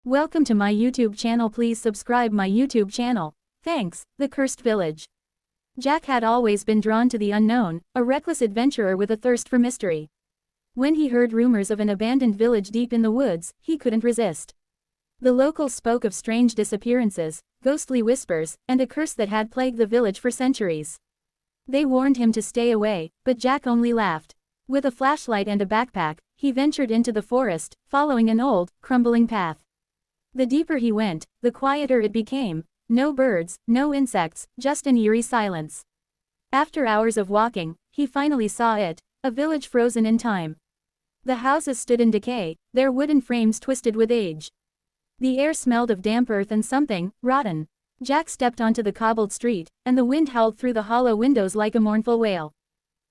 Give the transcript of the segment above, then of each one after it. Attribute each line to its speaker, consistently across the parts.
Speaker 1: Welcome to my YouTube channel. Please subscribe my YouTube channel. Thanks. The Cursed Village. Jack had always been drawn to the unknown, a reckless adventurer with a thirst for mystery. When he heard rumors of an abandoned village deep in the woods, he couldn't resist. The locals spoke of strange disappearances, ghostly whispers, and a curse that had plagued the village for centuries. They warned him to stay away, but Jack only laughed. With a flashlight and a backpack, he ventured into the forest, following an old, crumbling path. The deeper he went, the quieter it became. No birds, no insects, just an eerie silence. After hours of walking, he finally saw it, a village frozen in time. The houses stood in decay, their wooden frames twisted with age. The air smelled of damp earth and something rotten. Jack stepped onto the cobbled street, and the wind howled through the hollow windows like a mournful wail.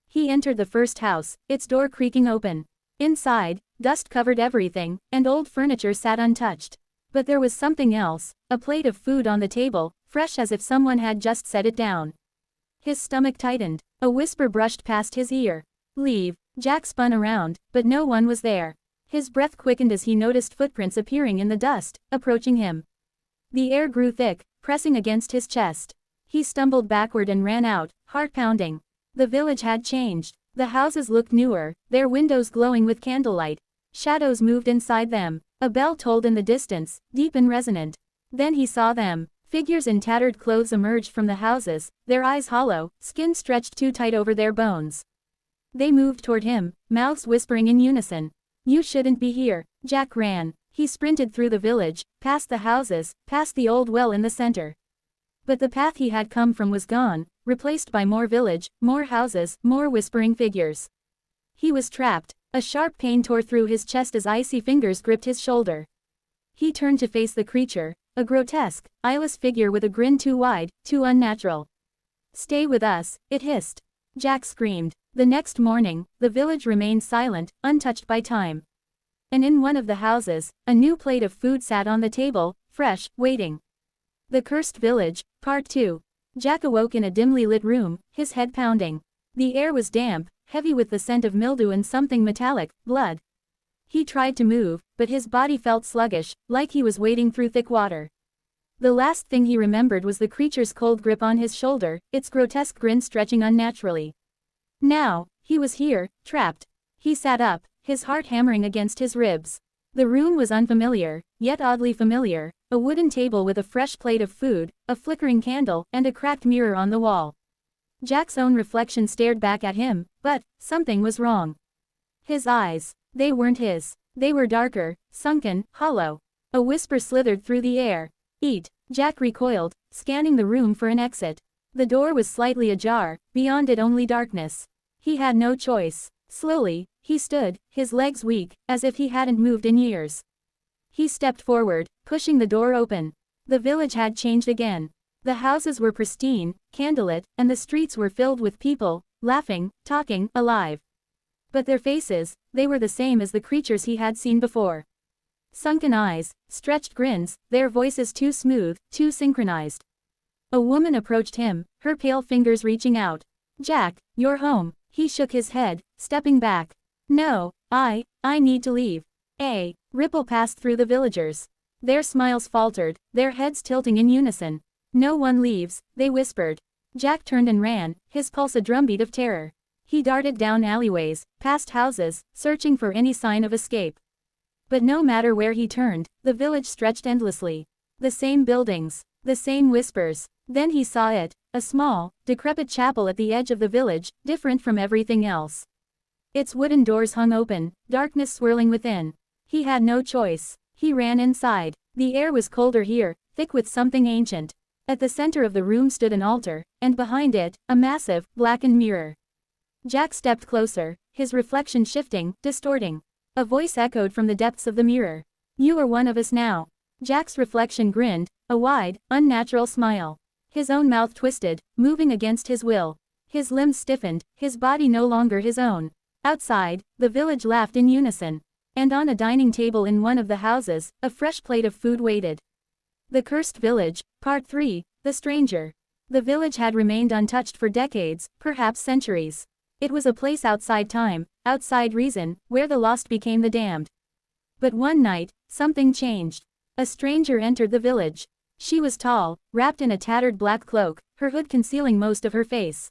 Speaker 1: He entered the first house, its door creaking open. Inside, dust covered everything, and old furniture sat untouched. But there was something else, a plate of food on the table, fresh as if someone had just set it down. His stomach tightened. A whisper brushed past his ear. "Leave." Jack spun around, but no one was there. His breath quickened as he noticed footprints appearing in the dust, approaching him. The air grew thick, pressing against his chest. He stumbled backward and ran out, heart pounding. The village had changed. The houses looked newer, their windows glowing with candlelight. Shadows moved inside them. A bell tolled in the distance, deep and resonant. Then he saw them. Figures in tattered clothes emerged from the houses, their eyes hollow, skin stretched too tight over their bones. They moved toward him, mouths whispering in unison. "You shouldn't be here." Jack ran. He sprinted through the village, past the houses, past the old well in the center. But the path he had come from was gone, replaced by more village, more houses, more whispering figures. He was trapped. A sharp pain tore through his chest as icy fingers gripped his shoulder. He turned to face the creature, a grotesque, eyeless figure with a grin too wide, too unnatural. "Stay with us," it hissed. Jack screamed. The next morning, the village remained silent, untouched by time. And in one of the houses, a new plate of food sat on the table, fresh, waiting. The Cursed Village, Part 2. Jack awoke in a dimly lit room, his head pounding. The air was damp, heavy with the scent of mildew and something metallic, blood. He tried to move, but his body felt sluggish, like he was wading through thick water. The last thing he remembered was the creature's cold grip on his shoulder, its grotesque grin stretching unnaturally. Now, he was here, trapped. He sat up, his heart hammering against his ribs. The room was unfamiliar, yet oddly familiar, a wooden table with a fresh plate of food, a flickering candle, and a cracked mirror on the wall. Jack's own reflection stared back at him, but something was wrong. His eyes, they weren't his. They were darker, sunken, hollow. A whisper slithered through the air. "Eat." Jack recoiled, scanning the room for an exit. The door was slightly ajar, beyond it only darkness. He had no choice. Slowly, he stood, his legs weak, as if he hadn't moved in years. He stepped forward, pushing the door open. The village had changed again. The houses were pristine, candlelit, and the streets were filled with people, laughing, talking, alive. But their faces, they were the same as the creatures he had seen before. Sunken eyes, stretched grins, their voices too smooth, too synchronized. A woman approached him, her pale fingers reaching out. "Jack, you're home." He shook his head, stepping back. "No, I need to leave." A ripple passed through the villagers. Their smiles faltered, their heads tilting in unison. "No one leaves," they whispered. Jack turned and ran, his pulse a drumbeat of terror. He darted down alleyways, past houses, searching for any sign of escape. But no matter where he turned, the village stretched endlessly. The same buildings, the same whispers. Then he saw it, a small, decrepit chapel at the edge of the village, different from everything else. Its wooden doors hung open, darkness swirling within. He had no choice. He ran inside. The air was colder here, thick with something ancient. At the center of the room stood an altar, and behind it, a massive, blackened mirror. Jack stepped closer, his reflection shifting, distorting. A voice echoed from the depths of the mirror. "You are one of us now." Jack's reflection grinned, a wide, unnatural smile. His own mouth twisted, moving against his will. His limbs stiffened, his body no longer his own. Outside, the village laughed in unison. And on a dining table in one of the houses, a fresh plate of food waited. The Cursed Village, Part 3, The Stranger. The village had remained untouched for decades, perhaps centuries. It was a place outside time, outside reason, where the lost became the damned. But one night, something changed. A stranger entered the village. She was tall, wrapped in a tattered black cloak, her hood concealing most of her face.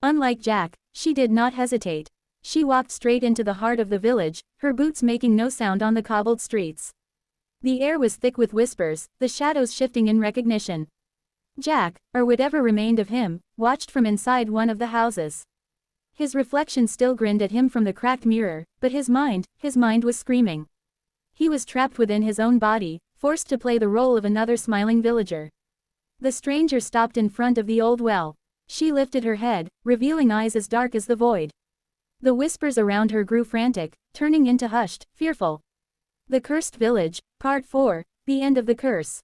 Speaker 1: Unlike Jack, she did not hesitate. She walked straight into the heart of the village, her boots making no sound on the cobbled streets. The air was thick with whispers, the shadows shifting in recognition. Jack, or whatever remained of him, watched from inside one of the houses. His reflection still grinned at him from the cracked mirror, but his mind was screaming. He was trapped within his own body, forced to play the role of another smiling villager. The stranger stopped in front of the old well. She lifted her head, revealing eyes as dark as the void. The whispers around her grew frantic, turning into hushed, fearful. The Cursed Village, Part 4, The End of the Curse.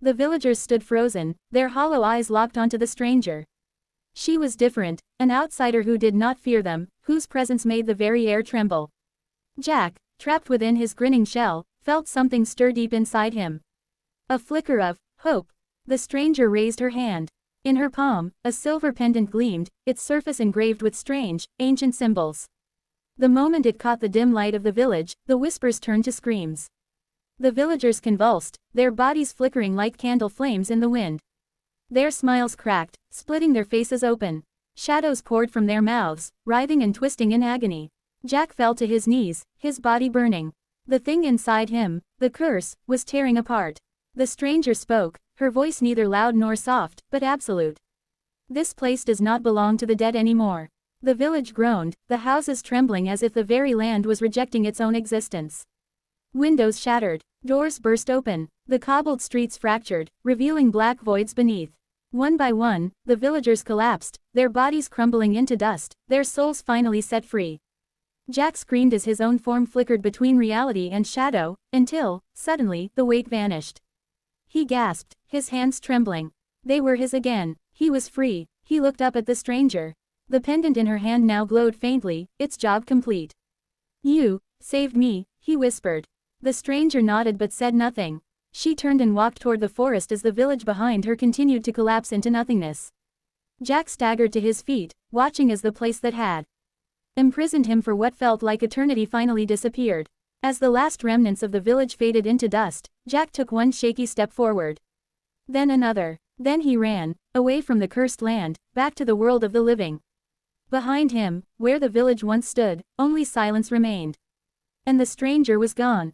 Speaker 1: The villagers stood frozen, their hollow eyes locked onto the stranger. She was different, an outsider who did not fear them, whose presence made the very air tremble. Jack, trapped within his grinning shell, felt something stir deep inside him. A flicker of hope. The stranger raised her hand. In her palm, a silver pendant gleamed, its surface engraved with strange, ancient symbols. The moment it caught the dim light of the village, the whispers turned to screams. The villagers convulsed, their bodies flickering like candle flames in the wind. Their smiles cracked, splitting their faces open. Shadows poured from their mouths, writhing and twisting in agony. Jack fell to his knees, his body burning. The thing inside him, the curse, was tearing apart. The stranger spoke, her voice neither loud nor soft, but absolute. This place does not belong to the dead anymore. The village groaned, the houses trembling as if the very land was rejecting its own existence. Windows shattered, doors burst open, the cobbled streets fractured, revealing black voids beneath. One by one, the villagers collapsed, their bodies crumbling into dust, their souls finally set free. Jack screamed as his own form flickered between reality and shadow, until, suddenly, the weight vanished. He gasped, his hands trembling. They were his again. He was free. He looked up at the stranger. The pendant in her hand now glowed faintly, its job complete. "You saved me," he whispered. The stranger nodded but said nothing. She turned and walked toward the forest as the village behind her continued to collapse into nothingness. Jack staggered to his feet, watching as the place that had imprisoned him for what felt like eternity finally disappeared. As the last remnants of the village faded into dust, Jack took one shaky step forward. Then another. Then he ran, away from the cursed land, back to the world of the living. Behind him, where the village once stood, only silence remained. And the stranger was gone.